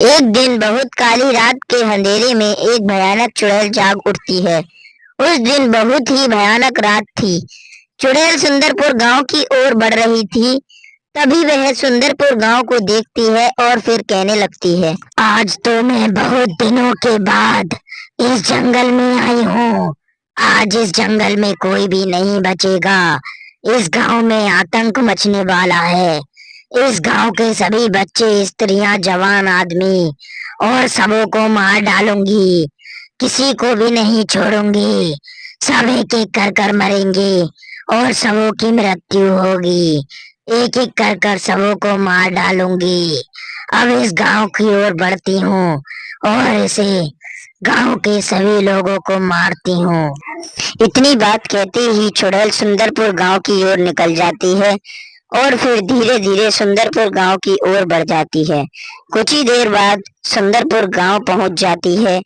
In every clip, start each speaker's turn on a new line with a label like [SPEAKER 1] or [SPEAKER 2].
[SPEAKER 1] एक दिन बहुत काली रात के अंधेरे में एक भयानक चुड़ैल जाग उठती है। उस दिन बहुत ही भयानक रात थी। चुड़ैल सुंदरपुर गांव की ओर बढ़ रही थी। तभी वह सुंदरपुर गांव को देखती है और फिर कहने लगती है, आज तो मैं बहुत दिनों के बाद इस जंगल में आई हूँ। आज इस जंगल में कोई भी नहीं बचेगा। इस गांव में आतंक मचने वाला है। इस गांव के सभी बच्चे, स्त्रियां, जवान आदमी और सबों को मार डालूंगी। किसी को भी नहीं छोड़ूंगी। सब एक एक कर कर मरेंगे और सबों की मृत्यु होगी। एक एक कर कर सबों को मार डालूंगी। अब इस गांव की ओर बढ़ती हूँ और इसे गांव के सभी लोगों को मारती हूँ। इतनी बात कहते ही चुड़ैल सुंदरपुर गांव की ओर निकल जाती है और फिर धीरे धीरे सुंदरपुर गांव की ओर बढ़ जाती है। कुछ ही देर बाद सुंदरपुर गांव पहुंच जाती है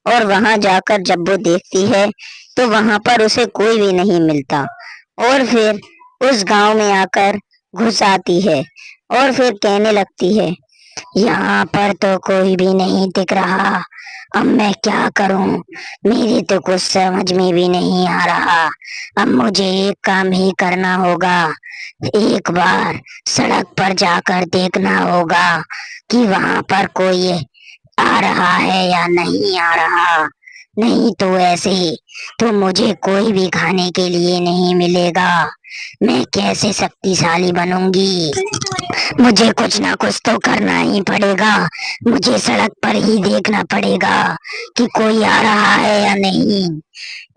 [SPEAKER 1] और वहां जाकर जब वो देखती है तो वहां पर उसे कोई भी नहीं मिलता और फिर उस गांव में आकर घुस आती है और फिर कहने लगती है, यहाँ पर तो कोई भी नहीं दिख रहा। अब मैं क्या करूं? मेरी तो कुछ समझ में भी नहीं आ रहा। अब मुझे एक काम ही करना होगा। एक बार सड़क पर जाकर देखना होगा कि वहां पर कोई आ रहा है या नहीं आ रहा। नहीं तो ऐसे तो मुझे कोई भी खाने के लिए नहीं मिलेगा। मैं कैसे शक्तिशाली बनूंगी? मुझे कुछ ना कुछ तो करना ही पड़ेगा। मुझे सड़क पर ही देखना पड़ेगा कि कोई आ रहा है या नहीं।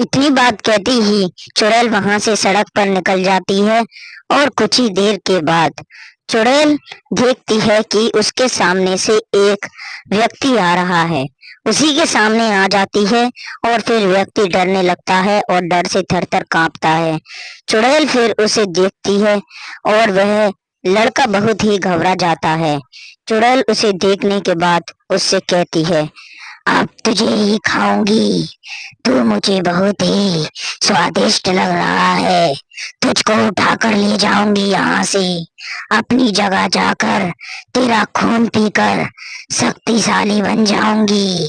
[SPEAKER 1] इतनी बात कहती ही चुड़ैल वहां से सड़क पर निकल जाती है और कुछ ही देर के बाद चुड़ैल देखती है कि उसके सामने से एक व्यक्ति आ रहा है। उसी के सामने आ जाती है और फिर व्यक्ति डरने लगता है और डर से थर थर कांपता है। चुड़ैल फिर उसे देखती है और वह लड़का बहुत ही घबरा जाता है। चुड़ैल उसे देखने के बाद उससे कहती है, अब तुझे ही खाऊंगी। तू मुझे बहुत ही स्वादिष्ट लग रहा है। तुझको उठाकर ले जाऊंगी यहाँ से। अपनी जगह जाकर तेरा खून पीकर शक्तिशाली बन जाऊंगी।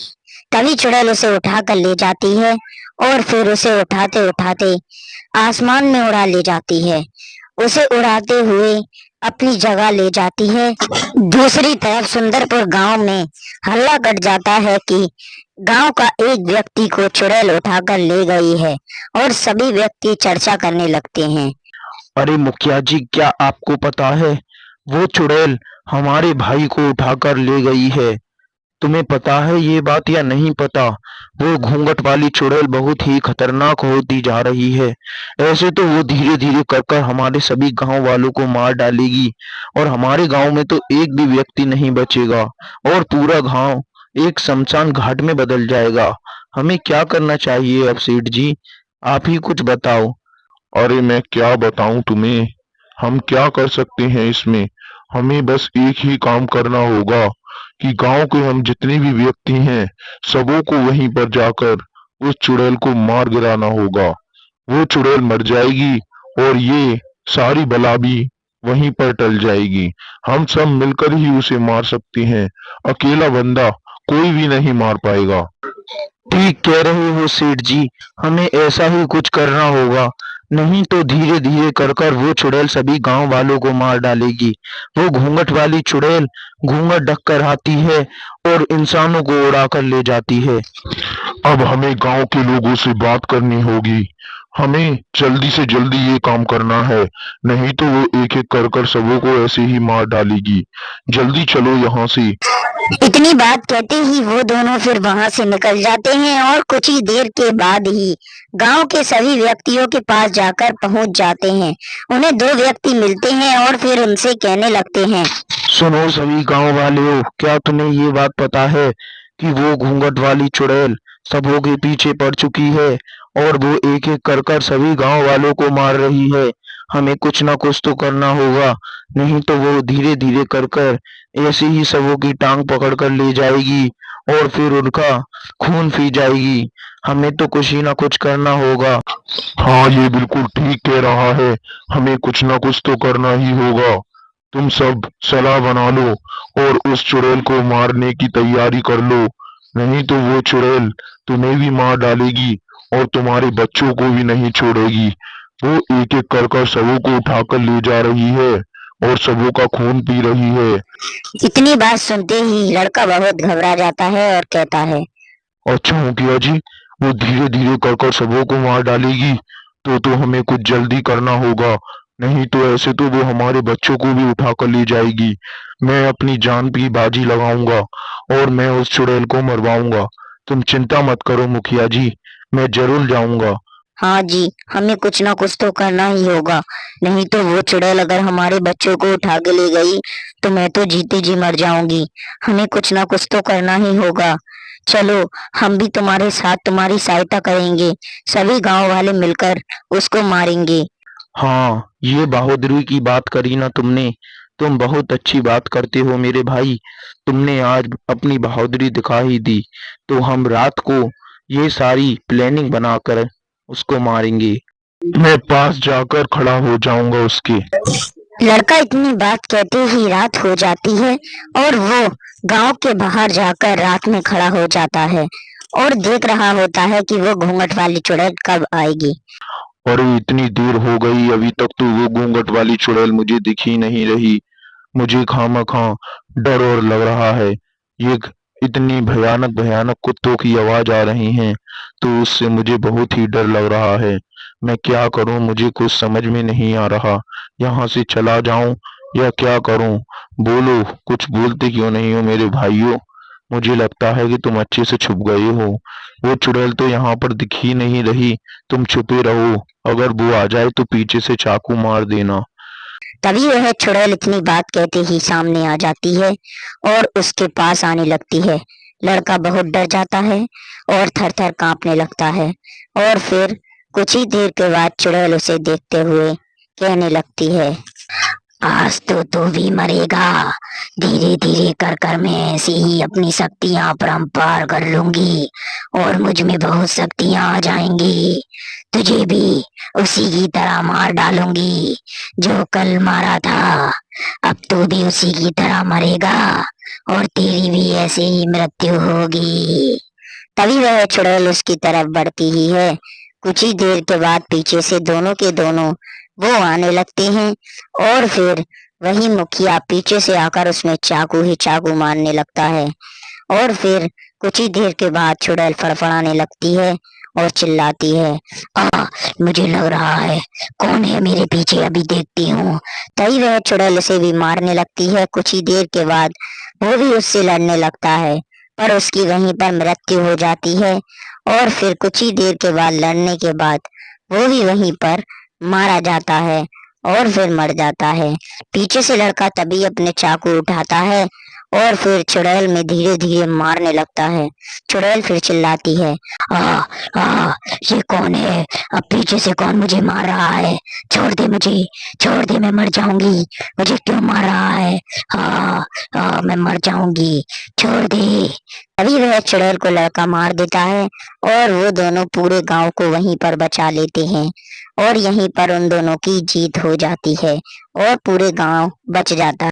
[SPEAKER 1] तभी चुड़ैल उसे उठाकर ले जाती है और फिर उसे उठाते उठाते आसमान में उड़ा ले जाती है। उसे उड़ाते हुए अपनी जगह ले जाती है। दूसरी तरफ सुंदरपुर गांव में हल्ला कट जाता है कि गांव का एक व्यक्ति को चुड़ैल उठाकर ले गई है और सभी व्यक्ति चर्चा करने लगते हैं।
[SPEAKER 2] अरे मुखिया जी, क्या आपको पता है वो चुड़ैल हमारे भाई को उठाकर ले गई है? तुम्हें पता है ये बात या नहीं पता? वो घूंघट वाली चुड़ैल बहुत ही खतरनाक होती जा रही है। ऐसे तो वो धीरे धीरे कर कर हमारे सभी गांव वालों को मार डालेगी और हमारे गांव में तो एक भी व्यक्ति नहीं बचेगा और पूरा गांव एक शमशान घाट में बदल जाएगा। हमें क्या करना चाहिए अब सेठ जी? आप ही कुछ बताओ।
[SPEAKER 3] अरे मैं क्या बताऊं तुम्हें। हम क्या कर सकते हैं इसमें। हमें बस एक ही काम करना होगा कि गांव के हम जितने भी व्यक्ति हैं सबों को वहीं पर जाकर उस चुड़ैल को मार गिराना होगा। वो चुड़ैल मर जाएगी और ये सारी बला भी वहीं पर टल जाएगी। हम सब मिलकर ही उसे मार सकते हैं। अकेला बंदा कोई भी नहीं मार पाएगा।
[SPEAKER 2] ठीक कह रहे हो सेठ जी, हमें ऐसा ही कुछ करना होगा। नहीं तो धीरे धीरे कर कर वो चुड़ैल सभी गांव वालों को मार डालेगी। वो घूंघट वाली चुड़ैल घूंघट ढक कर आती है और इंसानों को उड़ा कर ले जाती है।
[SPEAKER 3] अब हमें गांव के लोगों से बात करनी होगी। हमें जल्दी से जल्दी ये काम करना है, नहीं तो वो एक एक कर कर सबों को ऐसे ही मार डालेगी। जल्दी चलो यहाँ से।
[SPEAKER 1] इतनी बात कहते ही वो दोनों फिर वहां से निकल जाते हैं और कुछ ही देर के बाद ही गांव के सभी व्यक्तियों के पास जाकर पहुंच जाते हैं। उन्हें दो व्यक्ति मिलते हैं और फिर उनसे कहने लगते हैं,
[SPEAKER 2] सुनो सभी गांव वालों, क्या तुम्हें ये बात पता है कि वो घूंघट वाली चुड़ैल सबों के पीछे पड़ चुकी है और वो एक एक कर कर सभी गांव वालों को मार रही है? हमें कुछ ना कुछ तो करना होगा, नहीं तो वो धीरे धीरे कर कर ऐसे ही सबों की टांग पकड़ कर ले जाएगी और फिर उनका खून पी जाएगी। हमें तो कुछ ही ना कुछ करना होगा।
[SPEAKER 3] हाँ, ये बिल्कुल ठीक कह रहा है। हमें कुछ ना कुछ तो करना ही होगा। तुम सब सलाह बना लो और उस चुड़ैल को मारने की तैयारी कर लो, नहीं तो वो चुड़ैल तुम्हें भी मार डालेगी और तुम्हारे बच्चों को भी नहीं छोड़ेगी। वो एक-एक कर सबों को उठाकर ले जा रही है और सबों का खून पी रही है।
[SPEAKER 1] इतनी बात सुनते ही लड़का बहुत घबरा जाता है और कहता है,
[SPEAKER 3] अच्छा मुखिया जी, वो धीरे धीरे कर सबों को मार डालेगी तो हमें कुछ जल्दी करना होगा, नहीं तो ऐसे तो वो हमारे बच्चों को भी उठाकर ले जाएगी। मैं अपनी जान की बाजी लगाऊंगा और मैं उस चुड़ैल को मरवाऊंगा। तुम चिंता मत करो मुखिया जी, मैं जरूर जाऊंगा।
[SPEAKER 1] हाँ जी, हमें कुछ ना कुछ तो करना ही होगा, नहीं तो वो चुड़ैल अगर हमारे बच्चों को उठा के ले गई तो मैं तो जीते जी मर जाऊंगी। हमें कुछ ना कुछ तो करना ही होगा। चलो, हम भी तुम्हारे साथ तुम्हारी सहायता करेंगे। सभी गांव वाले मिलकर उसको मारेंगे।
[SPEAKER 2] हाँ, ये बहादुरी की बात करी ना तुमने। तुम बहुत अच्छी बात करते हो मेरे भाई। तुमने आज अपनी बहादुरी दिखा ही दी। तो हम रात को ये सारी प्लानिंग बनाकर उसको मारेंगे।
[SPEAKER 3] मैं पास जाकर खड़ा हो जाऊंगा उसके।
[SPEAKER 1] लड़का इतनी बात कहते ही रात हो जाती है और वो गांव के बाहर जाकर रात में खड़ा हो जाता है और देख रहा होता है कि वो घूंघट वाली चुड़ैल कब आएगी।
[SPEAKER 3] अरे इतनी देर हो गई, अभी तक तो वो घूंघट वाली चुड़ैल मुझे दिख ही नहीं रही। मुझे खामखा डर और लग रहा है। ये इतनी भयानक भयानक कुत्तों की आवाज आ रही हैं, तो उससे मुझे बहुत ही डर लग रहा है। मैं क्या करूं, मुझे कुछ समझ में नहीं आ रहा। यहाँ से चला जाऊं या क्या करूं? बोलो, कुछ बोलते क्यों नहीं हो मेरे भाइयों? मुझे लगता है कि तुम अच्छे से छुप गए हो। वो चुड़ैल तो यहाँ पर दिख ही नहीं रही। तुम छुपे रहो, अगर वो आ जाए तो पीछे से चाकू मार देना।
[SPEAKER 1] तभी वह चुड़ैल इतनी बात कहते ही सामने आ जाती है और उसके पास आने लगती है। लड़का बहुत डर जाता है और थर थर कांपने लगता है और फिर कुछ ही देर के बाद चुड़ैल उसे देखते हुए कहने लगती है, आज तो तू भी मरेगा। धीरे धीरे कर कर मैं ऐसे ही अपनी शक्तियां परम्पार कर लूंगी और मुझ में बहुत शक्तियां आ जाएंगी। तुझे भी उसी की तरह मार डालूंगी जो कल मारा था। अब तू भी उसी की तरह मरेगा और तेरी भी ऐसे ही मृत्यु होगी। तभी वह चुड़ैल उसकी तरफ बढ़ती ही है। कुछ ही देर के बाद पीछे से दोनों के दोनों वो आने लगते हैं और फिर वही मुखिया पीछे से आकर उसमें चाकू ही चाकू मारने लगता है और फिर कुछ ही देर के बाद चुड़ैल फड़फड़ाने लगती है और चिल्लाती है, मुझे लग रहा है कौन है मेरे पीछे, अभी देखती हूँ। तभी वह चुड़ैल उसे भी मारने लगती है। कुछ ही देर के बाद वो भी उससे लड़ने लगता है पर उसकी वहीं पर मृत्यु हो जाती है और फिर कुछ ही देर के बाद लड़ने के बाद वो भी वहीं पर मारा जाता है और फिर मर जाता है। पीछे से लड़का तभी अपने चाकू उठाता है और फिर चुड़ैल में धीरे धीरे मारने लगता है। चुड़ैल फिर चिल्लाती है, आ आ ये कौन है, अब पीछे से कौन मुझे मार रहा है? छोड़ दे मुझे, छोड़ दे, मैं मर जाऊंगी। मुझे क्यों मार रहा है? मैं मर जाऊंगी, छोड़ दे। तभी वह चुड़ैल को लड़का मार देता है और वो दोनों पूरे गांव को वहीं पर बचा लेते हैं और यहीं पर उन दोनों की जीत हो जाती है और पूरे गांव बच जाता है।